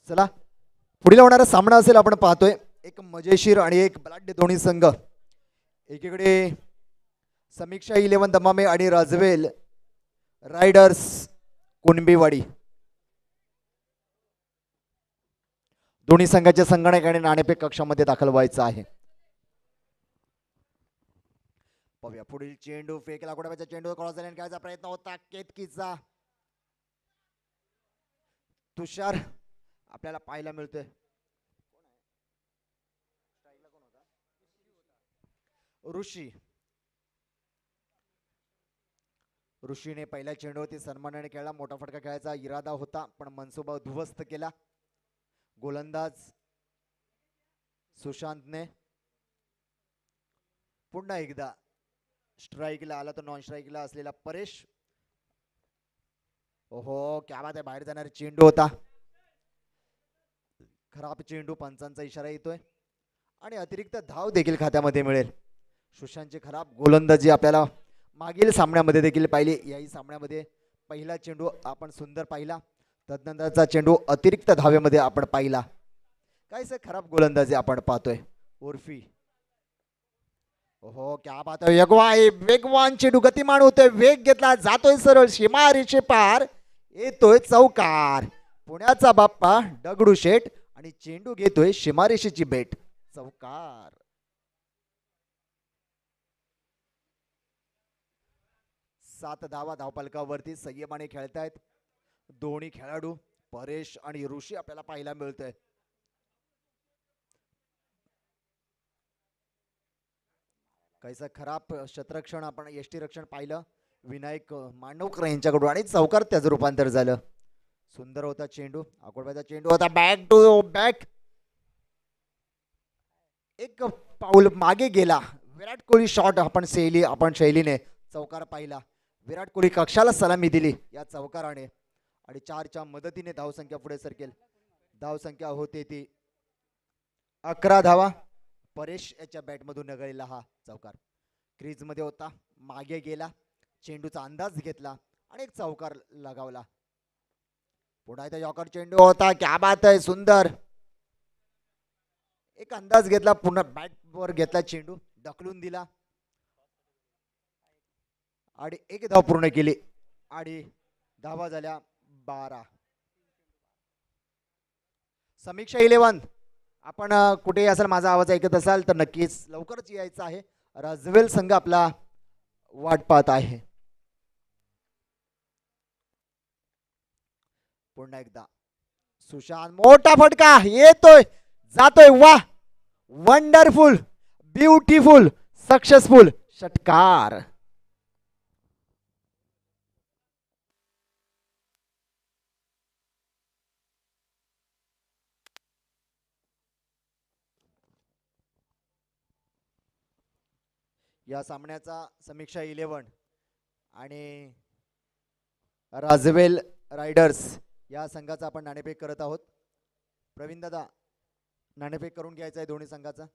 चला पुढील होणारा सामना असेल आपण पाहतोय एक मजेशीर आणि एक बलाढ्य दोन्ही संघ. एकीकडे समीक्षा 11 दमामे आणि राजवेल रायडर्स कुणबीवाडी. दोन्ही संघाच्या संगणकाने नाणेफेक कक्षामध्ये दाखल व्हायचं आहे. पाहूया पुढील चेंडू फेकला कुणाचा चेंडू क्रॉस झाल्याने खेळायचा प्रयत्न होता केतकीचा. तुषार आपल्याला पाहायला मिळतोय. ऋषी ऋषीने पहिल्या चेंडूवरती सन्मानाने खेळला. मोठा फटका खेळायचा इरादा होता पण मनसुबा उद्ध्वस्त केला. गोलंदाज सुशांतने पुन्हा एकदा स्ट्राईकला आला तर नॉन स्ट्राईकला असलेला परेश. ओहो क्या बात आहे, बाहेर जाणारा चेंडू होता. खराब चेंडू, पंचांचा इशारा येतोय आणि अतिरिक्त धाव देखील खात्यामध्ये मिळेल. सुशांतची खराब गोलंदाजी आपल्याला मागील सामन्यामध्ये देखील पाहिली. याही सामन्यामध्ये पहिला चेंडू आपण सुंदर पाहिला, तदनंतरचा चेंडू अतिरिक्त धावेमध्ये आपण पाहिला. काहीसे खराब गोलंदाजी आपण पाहतोय. उर्फी ओहो क्या बात आहे, वेगवान चेंडू गतिमान होतोय, वेग घेतला जातोय सरळ सीमारेषे पार, येतोय चौकार. पुण्याचा बाप्पा दगडूशेठ आणि चेंडू घेतोय सीमारेषेची भेट. चौकार. 7 धावा धावफलकावरती संयमाने खेळतायत दोन्ही खेळाडू. परेश आणि ऋषी आपल्याला पाहायला मिळतोय. काहीसा खराब क्षेत्ररक्षण आपण यष्टीरक्षण पाहिलं विनायक मांडवकर यांच्याकडून आणि चौकार त्याचं रूपांतर झालं. सुंदर होता चेंडू, आकोडव्याचा चेंडू होता. बॅक टू बॅक, एक पाऊल मागे गेला. विराट कोहली शॉट आपण शैलीने चौकार पाहिला. विराट कोहली कक्षाला सलामी दिली या चौकाराने आणि 4च्या मदतीने धावसंख्या पुढे सरकेल. धावसंख्या होते ती 11 धावा. परेश याच्या बॅटमधून नगळलेला हा चौकार क्रीज मध्ये होता, मागे गेला, चेंडूचा अंदाज घेतला आणि एक चौकार लगावला. पुन्हा इथे यॉर्कर चेंडू होता. क्या बात आहे, सुंदर. एक अंदाज घेतला, पुन्हा बॅट वर घेतला, चेंडू ढकलून दिला आणि एक धाव पूर्ण केली आणि धावा झाल्या 12. समीक्षा 11 आपण कुठेही असाल, माझा आवाज ऐकत असाल तर नक्कीच लवकरच यायचं आहे. राजवेल संघ आपला वाट पाहत आहे. पुन्हा एकदा सुशांत, मोठा फटका येतोय जातोय. वाह, वंडरफुल, ब्युटिफुल, सक्सेसफुल षटकार. या सामन्याचा समीक्षा 11 आणि राजवेल रायडर्स या संघाचा आपण नाणेफेक करत आहोत. प्रवीण दादा, नाणेफेक करून घ्यायचा आहे दोन्ही संघाचा.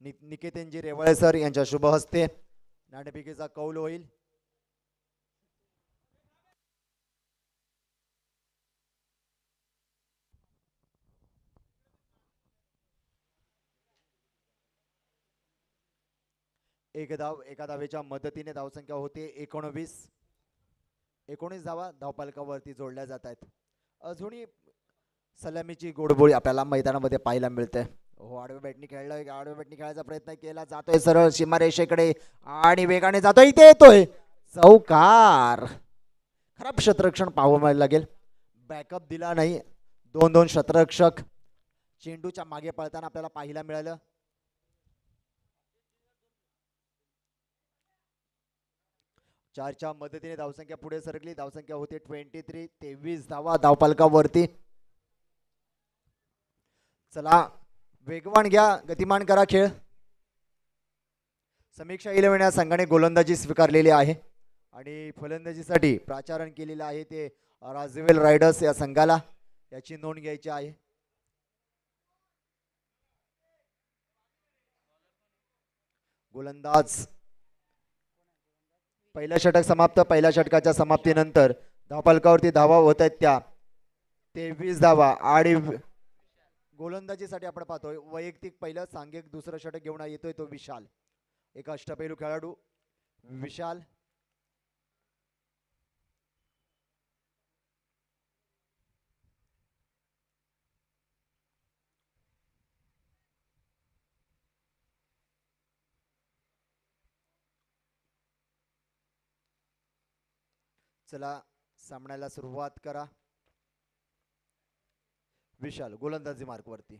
निकेतनजी रेवळे सर यांच्या शुभ हस्ते नाणेफेकीचा कौल होईल. एक धाव, एका धावेच्या मदतीने धावसंख्या होते 19. 19 धावा धावफलकावरती जोडल्या जात आहेत. अजूनही सलामीची गोडबोळी आपल्याला मैदानामध्ये पाहायला मिळते. हो, आडव्या बॅटनी खेळलाय, आडव्या बॅटनी खेळायचा प्रयत्न केला, जातोय सरळ सीमारेषेकडे आणि वेगाने जातोय, इथे येतोय चौकार. खराब क्षेत्ररक्षण पाहावं लागेल, बॅकअप दिला नाही. 2-2 क्षेत्ररक्षक चेंडूच्या मागे पळताना आपल्याला पाहायला मिळालं. चारच्या मदतीने धावसंख्या पुढे सरकली. धावसंख्या होते 23. 23 धावा धावफलकावरती. चला वेगवान घ्या, गतिमान करा खेळ. समीक्षा 11 या संघाने गोलंदाजी स्वीकारलेली आहे आणि फलंदाजीसाठी प्राचारण केलेलं आहे ते राजवेल रायडर्स या संघाला, याची नोंद घ्यायची आहे. गोलंदाज पहिलं षटक समाप्त. पहिल्या षटकाच्या समाप्तीनंतर धावफलकावरती धावा होत आहेत त्या 23 धावा. आणि गोलंदाजीसाठी आपण पाहतोय वैयक्तिक पहिलं सांघिक दुसरं षटक घेऊन येतोय तो विशाल, एक अष्टपैलू खेळाडू विशाल. चला सामन्याला सुरुवात करा. विशाल गोलंदाजी मार्कवरती.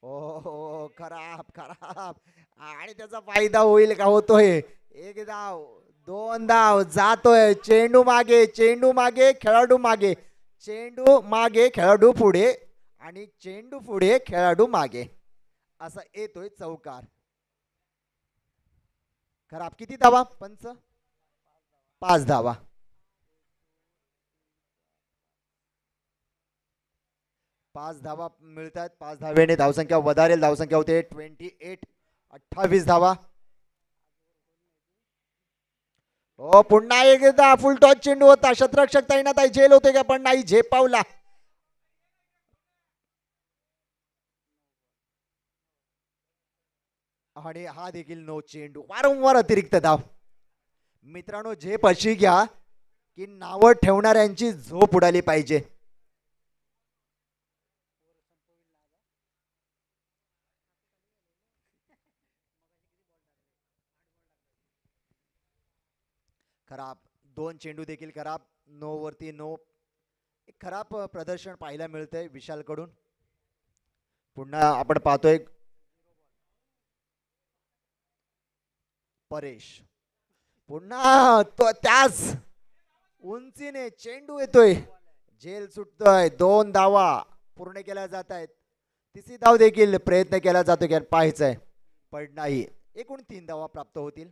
हो खराब खराब. आणि त्याचा फायदा होईल का? होतोय. एक धाव, दोन धाव, जातोय चेंडू मागे, चेंडू मागे, खेळाडू मागे, चेंडू मागे, खेळाडू पुढे, आणि चेंडू पुढे, खेळाडू मागे, असा येतोय चौकार. खराब. किती धावा पंच? 5 धावा. 5 धावा मिळतात. 5 धावेने धावसंख्या वधारेल. धावसंख्या होते 28. 28 धावा. हो पुन्हा एकदा फुल टॉस चेंडू होता. शतरक्षक तैनात आहे. झेल होते का? पण नाही, झेप पावला. आणि हा देखील नो. चेंडू. वारंवार अतिरिक्त धाव. मित्रांनो झेप अशी घ्या की नावं ठेवणाऱ्यांची झोप उडाली पाहिजे. खराब. 2 चेंडू देखील खराब. नो वरती नो. एक खराब प्रदर्शन पाहायला मिळतंय विशाल कडून. पुन्हा आपण पाहतोय परेश. पुन्हा तो त्याच उंचीने चेंडू येतोय. झेल सुटतोय. 2 धावा पूर्ण केल्या जात आहेत. तिसरी धाव देखील प्रयत्न केला जातो की पाहायचंय, पण नाही. एकूण 3 धावा प्राप्त होतील.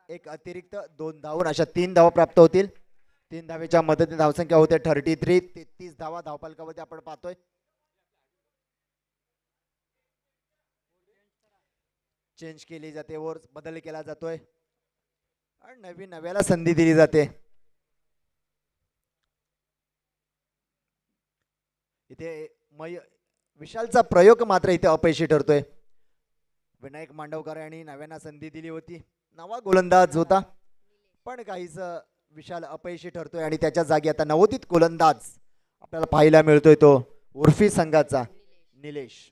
एक अतिरिक्त 2 धावून अशा 3 धावा प्राप्त होतील. 3 धावेच्या मदतीने धावसंख्या होते 33. 33 धावा धावफलकामध्ये आपण पाहतोय. चेंज केली जाते, वर बदल केला जातोय आणि नव्याला संधी दिली जाते. इथे विशालचा प्रयोग मात्र इथे अपयशी ठरतोय. विनायक मांडवकर यांनी नव्यांना संधी दिली होती. नवा गोलंदाज होता, पण काहीच विशाल अपयशी ठरतोय आणि त्याच्या जागी आता नवोदित गोलंदाज आपल्याला पाहायला मिळतोय तो उर्फी संघाचा निलेश.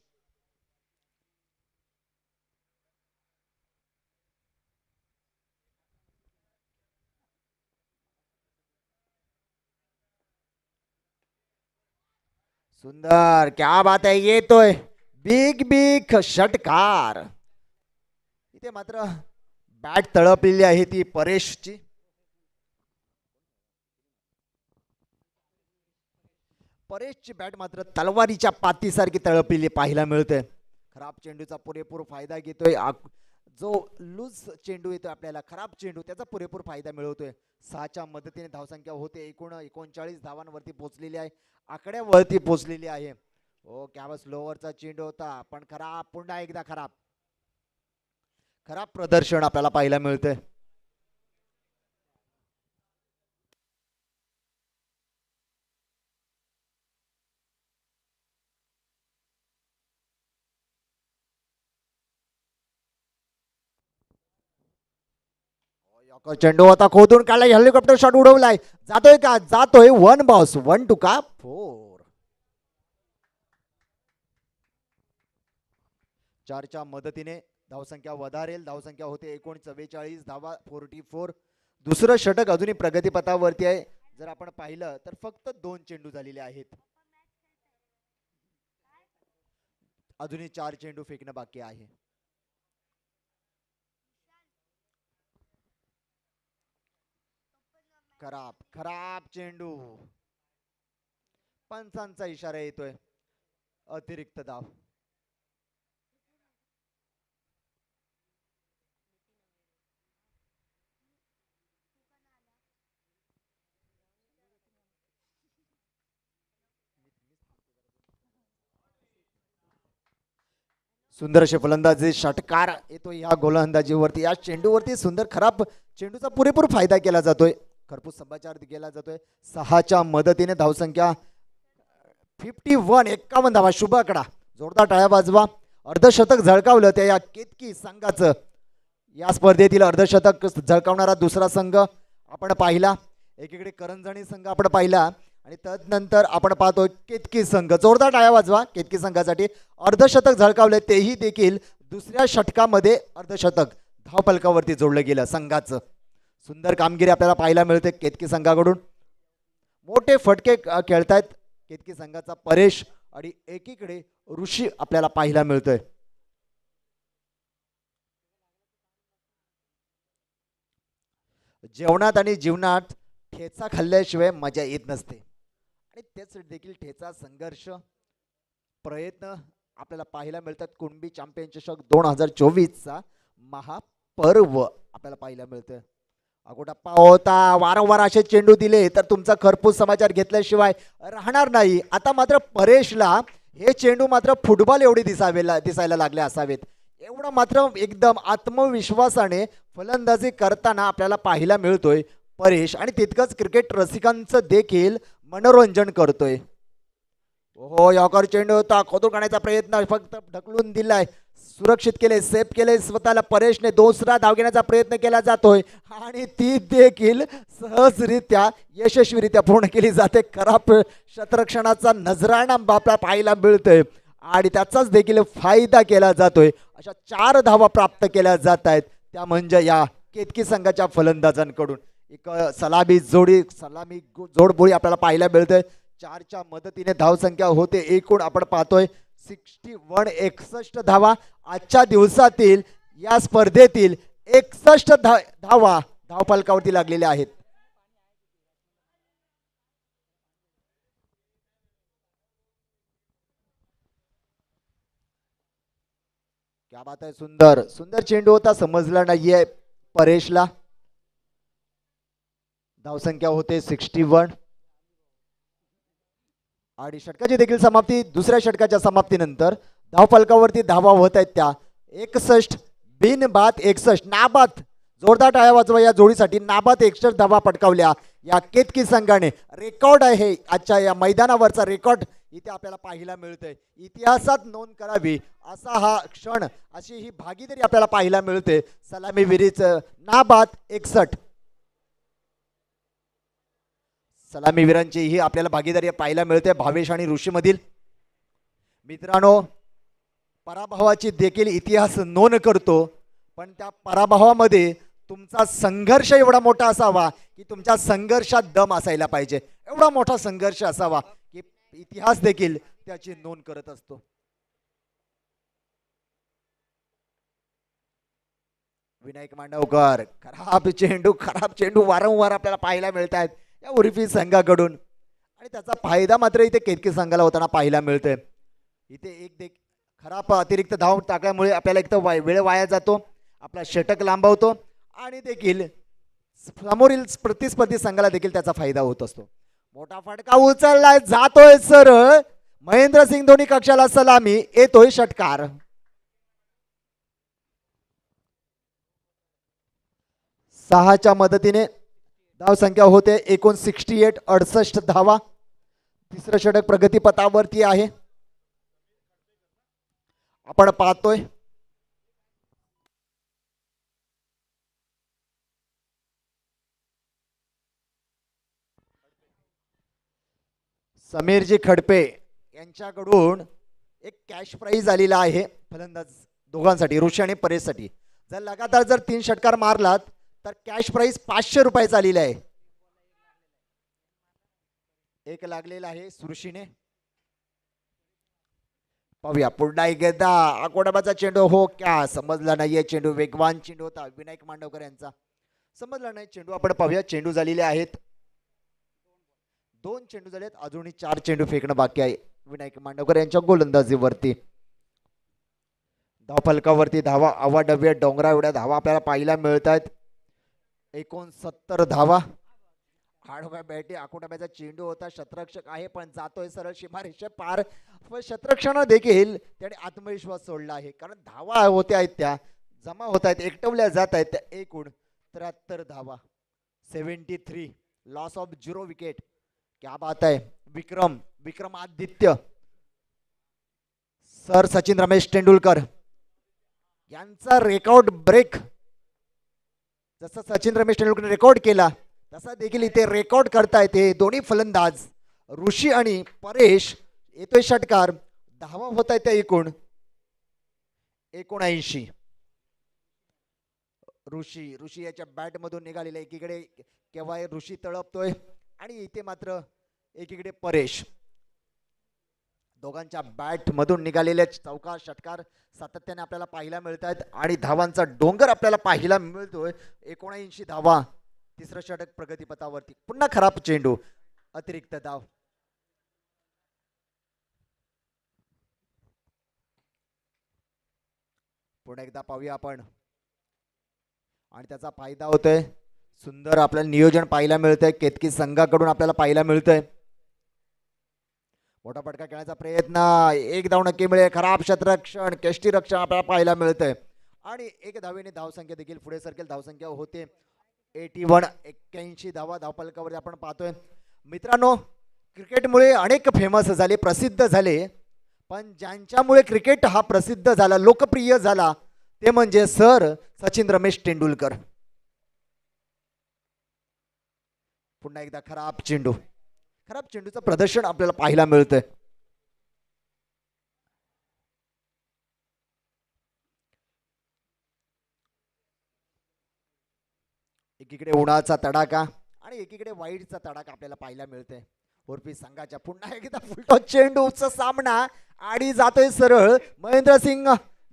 सुंदर. क्या बात आहे. येतोय बिग बिग षटकार. इथे मात्र बॅट तळपलेली आहे ती परेशची. परेशची बॅट मात्र तलवारीच्या पातीसारखी तळपलेली पाहायला मिळते. खराब चेंडूचा पुरेपूर फायदा घेतोय. जो लूज चेंडू येतोय आपल्याला, खराब चेंडू, त्याचा पुरेपूर फायदा मिळवतोय. 6च्या मदतीने धावसंख्या होते एकूण 39 धावांवरती पोहोचलेली आहे. आकड्यावरती पोहोचलेली आहे. हो कॅबस लोअरचा चेंडू होता, पण खराब. पुन्हा एकदा खराब. खराब प्रदर्शन आपल्याला पाहायला मिळतंय. चेंडू होता, खोदून काढलाय. हेलिकॉप्टर शॉट उडवलाय. जातोय का? जातोय. 1 बॉस 1 टुका 4. 4च्या मदतीने धावसंख्या वधारेल. धावसंख्या होते एकूण 44 धावा. 44. दुसरं षटक अजूनही प्रगतीपथावरती आहे. जर आपण पाहिलं तर फक्त 2 चेंडू झालेले आहेत. अजूनही 4 चेंडू फेकणं बाकी आहे. खराब खराब चेंडू. पंचांचा इशारा येतोय. अतिरिक्त धाव. सुंदर असे फलंदाजी षटकार येतो या गोलंदाजीवरती. या चेंडूवरती सुंदर खराब चेंडूचा पुरेपूर फायदा केला जातोय. खरपूस संभाचार केला जातोय. 6च्या मदतीने धावसंख्या 51, 51 धावा. शुभ आकडा. जोरदार टाळ्या वाजवा. अर्धशतक झळकावलं त्या या केतकी संघाचं. या स्पर्धेतील अर्धशतक झळकावणारा दुसरा संघ आपण पाहिला. एकीकडे करंजणी संघ आपण पाहिला आणि तदनंतर आपण पाहतोय केतकी संघ. जोरदार टाळ्या वाजवा केतकी संघासाठी. अर्धशतक झळकावले तेही देखील दुसऱ्या षटकामध्ये अर्धशतक धावफलकावरती जोडलं गेलं संघाचं. सुंदर कामगिरी आपल्याला पाहायला मिळते केतकी संघाकडून. मोठे फटके खेळतायत केतकी संघाचा परेश आणि एकीकडे ऋषी आपल्याला पाहायला मिळतोय. जेवणात आणि जीवनात ठेचा खाल्ल्याशिवाय मजा येत नसते आणि तेच देखील ठेचा संघर्ष प्रयत्न आपल्याला पाहायला मिळतात. कुणबी चॅम्पियन चषक 2024चा महापर्व आपल्याला पाहायला मिळतं. अगोटप्पा होता. वारंवार असे चेंडू दिले तर तुमचा खरपूस समाचार घेतल्याशिवाय राहणार नाही. आता मात्र परेशला हे चेंडू मात्र फुटबॉल एवढे दिसायला लागले असावेत. एवढं मात्र एकदम आत्मविश्वासाने फलंदाजी करताना आपल्याला पाहायला मिळतोय परेश आणि तितकंच क्रिकेट रसिकांचं देखील मनोरंजन करतोय. हो यॉकर चेंडू होता. खोदून काढण्याचा प्रयत्न फक्त ढकलून दिलाय. सुरक्षित केले. सेफ केले स्वतःला. परेशने दुसरा धाव घेण्याचा प्रयत्न केला जातोय आणि ती देखील सहजरित्या यशस्वीरित्या पूर्ण केली जाते. खराब क्षेत्ररक्षणाचा नजराणा आपल्याला पाहायला मिळतोय आणि त्याचाच देखील फायदा केला जातोय. अशा 4 धावा प्राप्त केल्या जात आहेत त्या म्हणजे या केतकी संघाच्या फलंदाजांकडून. एक सलामी जोडबोळी आपल्याला पाहायला मिळतोय. 4च्या मदतीने धावसंख्या होते एकूण आपण पाहतोय 61, 61 धावा. आजच्या दिवसातील या स्पर्धेतील 61 धावा धावफलकावरती लागलेल्या आहेत. क्या बात आहे. सुंदर सुंदर चेंडू होता. समजला नाहीये परेशला. धावसंख्या होते 61 आणि षटकाची देखील समाप्ती. दुसऱ्या षटकाच्या समाप्तीनंतर धावफलकावरती धावा होत आहेत त्या 61 बिनबाद 61 नाबाद. जोरदार टाळ्या वाजवा या जोडीसाठी. नाबाद 61 धावा पटकावल्या या केतकी संघाने. रेकॉर्ड आहे आजच्या या मैदानावरचा. रेकॉर्ड इथे आपल्याला पाहायला मिळतंय. इतिहासात नोंद करावी असा हा क्षण, अशी ही भागीदारी आपल्याला पाहायला मिळते. सलामीवीरीचं नाबाद 61. सलामीवीरांची ही आपल्याला भागीदारी पाहायला मिळते भावेश आणि ऋषी मधील. मित्रांनो पराभवाची देखील इतिहास नोंद करतो पण त्या पराभवामध्ये तुमचा संघर्ष एवढा मोठा असावा की तुमच्या संघर्षात दम असायला पाहिजे. एवढा मोठा संघर्ष असावा की इतिहास देखील त्याची नोंद करत असतो. विनायक मांडवकर. खराब चेंडू वारंवार आपल्याला पाहायला मिळत आहेत या उर्फी संघाकडून आणि त्याचा फायदा मात्र इथे केतकी संघाला होताना पाहायला मिळतोय. इथे एक खराब अतिरिक्त धाव टाकल्यामुळे आपल्याला एक तर वेळ वाया जातो. आपला षटक लांबवतो आणि देखील समोरील प्रतिस्पर्धी संघाला देखील त्याचा फायदा होत असतो. मोठा फटका उचललाय. जातोय सरळ. महेंद्रसिंग धोनी कक्षाला सलामी. येतोय षटकार. सहाच्या मदतीने धावसंख्या होते एकूण 68, 68 धावा. तिसरं षटक प्रगतीपथावरती आहे आपण पाहतोय. समीरजी खडपे यांच्याकडून एक कॅश प्राइज आलेला आहे फलंदाज दोघांसाठी, ऋषी आणि परेशसाठी. जर लगातार 3 षटकार मारलात तर कॅश प्राइज 500 रुपयाचा आलेला आहे. एक लागलेला आहे सुरशीने. पाहूया पुन्हा एकदा आकोडाबाचा चेंडू. हो क्या समजला नाहीये चेंडू. वेगवान चेंडू होता विनायक मांडवकर यांचा. समजला नाही चेंडू. आपण पाहूया चेंडू झालेले आहेत 2 चेंडू झालेत. अजूनही 4 चेंडू फेकणं बाकी आहे विनायक मांडवकर यांच्या गोलंदाजीवरती. धावफलकावरती धावा अवाढव्य डोंगरा एवढ्या धावा आपल्याला पाहायला मिळत आहेत. 69 धावा आडव्या बॅटी आखोटाब्याचा चेंडू होता, शतरक्षक आहे पण जातोय सरळ सीमारेषे पार. पण शतरक्षण देखील त्याने आत्मविश्वास सोडला आहे, कारण धावा होत्या आहेत त्या जमा होत आहेत, एकटवल्या जात आहेत त्या. एकूण 73 धावा, 73, लॉस ऑफ 0 विकेट. क्या बात आहे. विक्रम विक्रमादित्य सर सचिन रमेश तेंडुलकर यांचा रेकॉर्ड ब्रेक. जसं सचिन रमेश तेंडुलकर रेकॉर्ड केला तसा देखील इथे रेकॉर्ड करतायत हे दोन्ही फलंदाज ऋषी आणि परेश. येतोय षटकार, धावा होत आहेत त्या एकूण 79. ऋषी याच्या बॅट मधून निघालेला, एकीकडे केव्हा ऋषी तळपतोय आणि इथे मात्र एकीकडे परेश. दोघांच्या बॅट मधून निघालेले चौकार षटकार सातत्याने आपल्याला पाहायला मिळत आहेत आणि धावांचा डोंगर आपल्याला पाहायला मिळतोय. 79 धावा, तिसरं षटक प्रगतीपथावरती. पुन्हा खराब चेंडू, अतिरिक्त धाव. पुन्हा एकदा पाहूया आपण आणि त्याचा फायदा होतोय. सुंदर आपल्याला नियोजन पाहायला मिळतंय, केतकी संघाकडून आपल्याला पाहायला मिळतंय. मोठा फटका खेळण्याचा प्रयत्न, एक धाव नक्की मिळेल. खराब क्षेत्ररक्षण, रक्षण आपल्याला पाहायला मिळतंय आणि एक धावेने धावसंख्या देखील पुढे सरकेल. धावसंख्या होते 81 धावा धावफलकावर आपण पाहतोय. मित्रांनो, क्रिकेटमुळे अनेक फेमस झाले, प्रसिद्ध झाले, पण ज्यांच्यामुळे क्रिकेट हा प्रसिद्ध झाला, लोकप्रिय झाला, ते म्हणजे सर सचिन रमेश तेंडुलकर. पुन्हा एकदा खराब चेंडूचं प्रदर्शन आपल्याला पाहायला मिळतंय. एकीकडे उन्हाचा तडाखा आणि एकीकडे वाईटचा तडाखा आपल्याला पाहायला मिळतोय. उर्फी संघाच्या पुन्हा एकदा फुलटॉस चेंडूचा सामना आणि जातोय सरळ महेंद्र सिंग.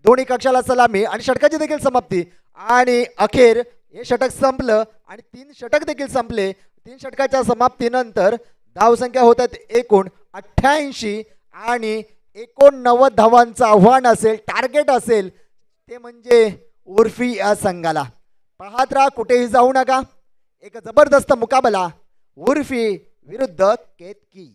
दोन्ही कक्षाला सलामी आणि षटकाची देखील समाप्ती आणि अखेर हे षटक संपलं आणि 3 षटक देखील संपले. 3 षटकाच्या समाप्तीनंतर धावसंख्या होत आहेत एकूण 88 आणि 89 धावांचं आव्हान असेल, टार्गेट असेल ते म्हणजे उर्फी या संघाला. पाहत राहा, कुठेही जाऊ नका. एक जबरदस्त मुकाबला उर्फी विरुद्ध केतकी.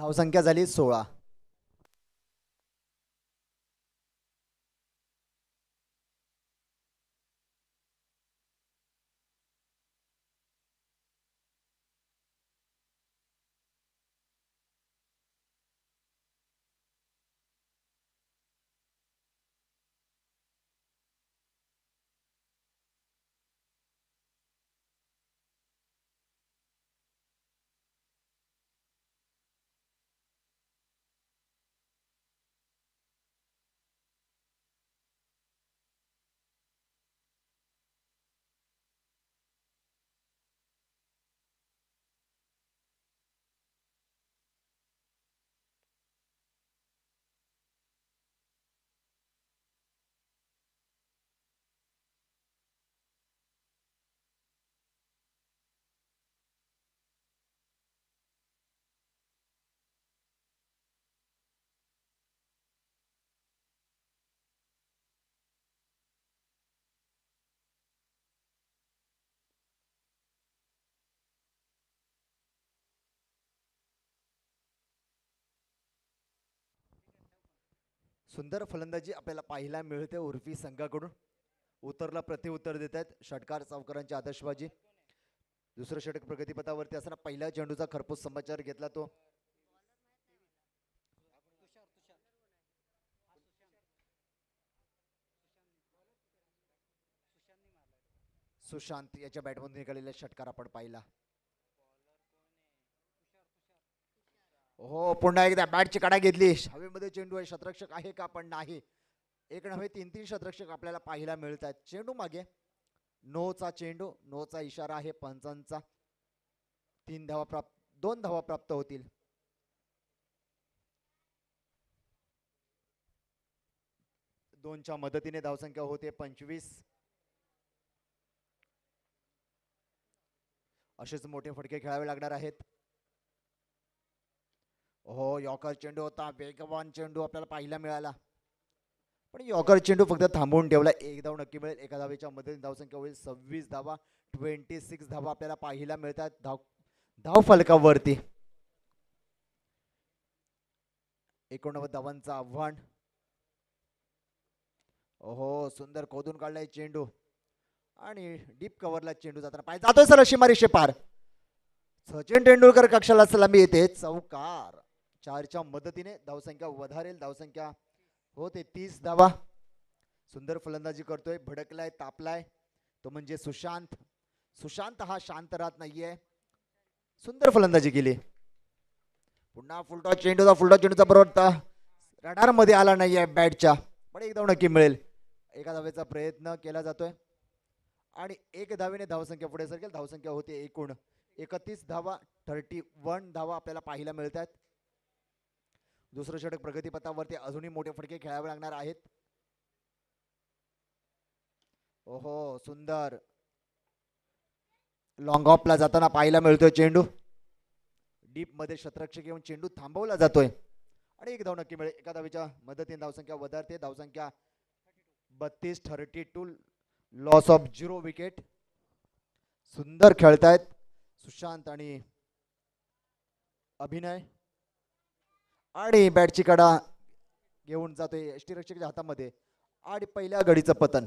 धावसंख्या झाली 16. सुंदर फलंदाजी आपल्याला पाहायला मिळते उर्फी संघाकडून. उत्तरला प्रतिउत्तर देत आहेत षटकार चौकारांची आदर्शबाजी. दुसरं षटक प्रगतीपथावरती असताना पहिल्या चेंडूचा खरपूस समाचार घेतला तो सुशांत याच्या बॅटमधून निघालेला षटकार आपण पाहिला. हो पुन्हा एकदा बॅटची कडा घेतली. हवेमध्ये चेंडू आहे. शतरक्षक आहे का पण नाही. एक नव्हे तीन तीन शतरक्षक आपल्याला पाहायला मिळत आहेत. चेंडू मागे नोचा चेंडू. नोचा इशारा आहे पंचांचा. 3 धावा प्राप्त 2 धावा प्राप्त होतील. दोनच्या मदतीने धावसंख्या होते 25. असेच मोठे फटके खेळावे लागणार आहेत. हो यॉर्कर चेंडू होता. वेगवान चेंडू आपल्याला पाहायला मिळाला. पण यॉर्कर चेंडू फक्त थांबवून ठेवला. एक धाव नक्की मिळेल. एका धावेच्या मदतीने धावसंख्या होईल 26 धावा. 26 धावा आपल्याला पाहायला मिळतात धाव फलकावरती. 89 धावांचं आव्हान. हो सुंदर खोदून काढलाय चेंडू आणि डीप कव्हरला चेंडू जाताना पाहिजे जातोय सर अशी मारीशे पार. सचिन तेंडुलकर कक्षाला सलामी येते. चौकार. 4च्या मदतीने धावसंख्या वधारेल. धावसंख्या होते 30 धावा. सुंदर फलंदाजी करतोय. भडकलाय तापलाय तो म्हणजे सुशांत. सुशांत हा शांत राहत नाहीये. सुंदर फलंदाजी केली. पुन्हा फुलटॉस चेंडूचा बरोबर रडार मध्ये आला नाहीये बॅटच्या. पण एक धाव नक्की मिळेल. एका धावेचा प्रयत्न केला जातोय आणि एक धावेने धावसंख्या पुढे सरकेल. धावसंख्या होते एकूण 31 धावा. 31 धावा आपल्याला पाहायला मिळतात. दुसरं षटक प्रगतीपथावरती अजूनही मोठे फटके खेळावे लागणार आहेत. ओहो सुंदर लॉंग ऑफला जाताना पाहायला मिळतोय चेंडू. डीप मध्ये शतरक्षक येऊन चेंडू थांबवला जातोय आणि एक धाव नक्की मिळेल. एका धावेच्या मदतीने धावसंख्या वधारते. धावसंख्या 32. Loss of 0 wicket. सुंदर खेळतायत सुशांत आणि अभिनय आणि बॅटची कडा घेऊन जातोय यष्टीरक्षकाच्या हातामध्ये आणि पहिल्या गडीचं पतन.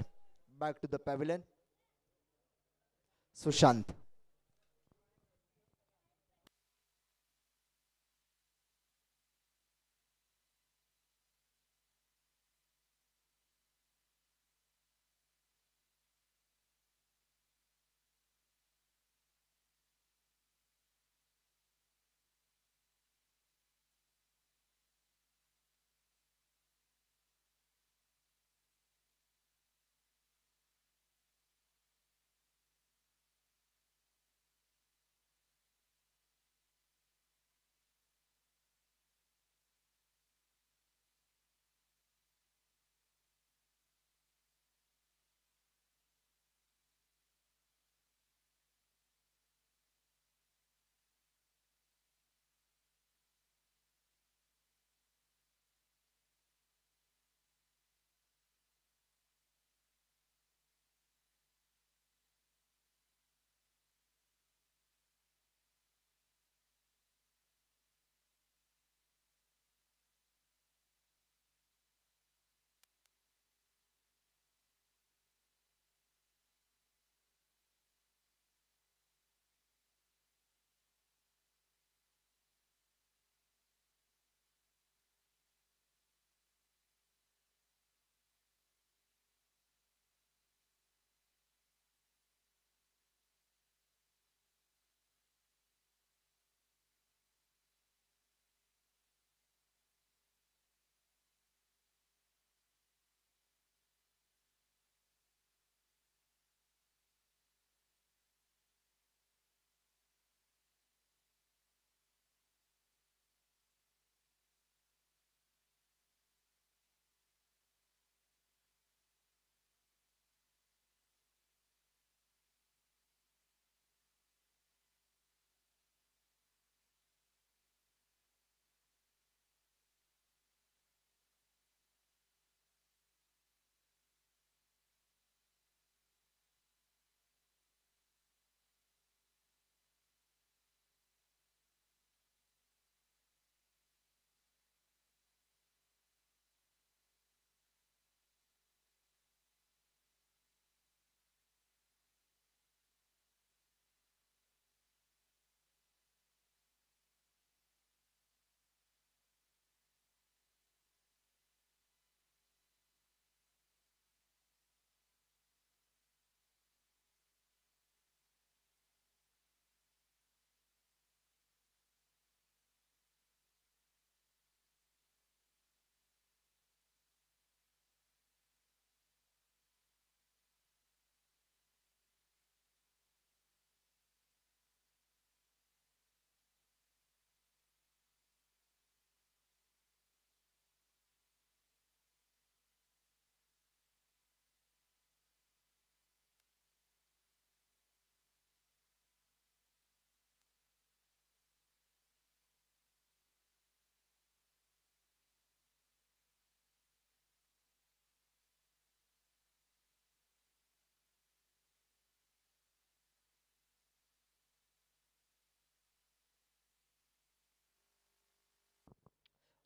Back to the pavilion. Sushant.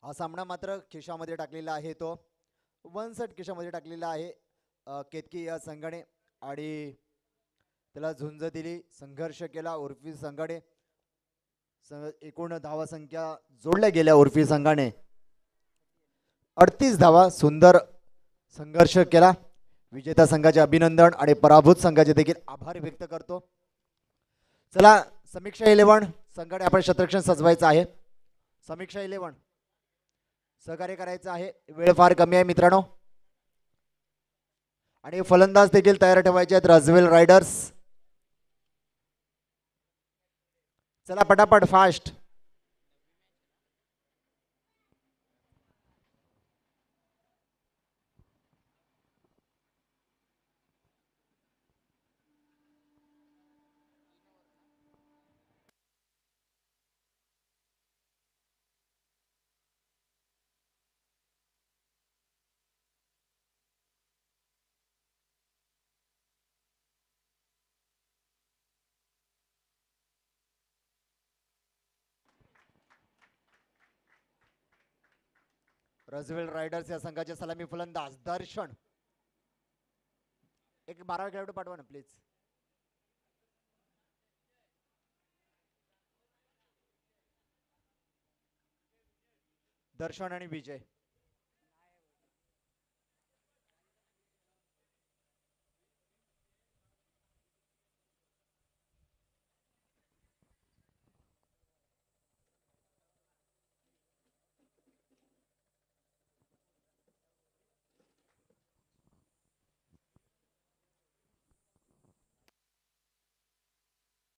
हा सामना मात्र खिशामध्ये टाकलेला आहे, तो वन सेट खिशामध्ये टाकलेला आहे केतकी या संघाने आणि त्याला झुंज दिली, संघर्ष केला उर्फी संघाने. एकूण धावा संख्या जोडल्या गेल्या उर्फी संघाने 38 धावा. सुंदर संघर्ष केला. विजेता संघाचे अभिनंदन आणि पराभूत संघाचे देखील आभार व्यक्त करतो. चला समीक्षा 11 संघाने आपण शतरक्षण सजवायचं आहे. समीक्षा 11 सहकार्य करायचं आहे, वेळ फार कमी आहे मित्रांनो. आणि फलंदाज देखील तयार ठेवायचे आहेत रजवेल रायडर्स. चला पटापट फास्ट. रजवेल रायडर्स या संघाचे सलामी फलंदाज दर्शन. एक 12 खेळाडू पाठवा ना प्लीज. दर्शन आणि विजय.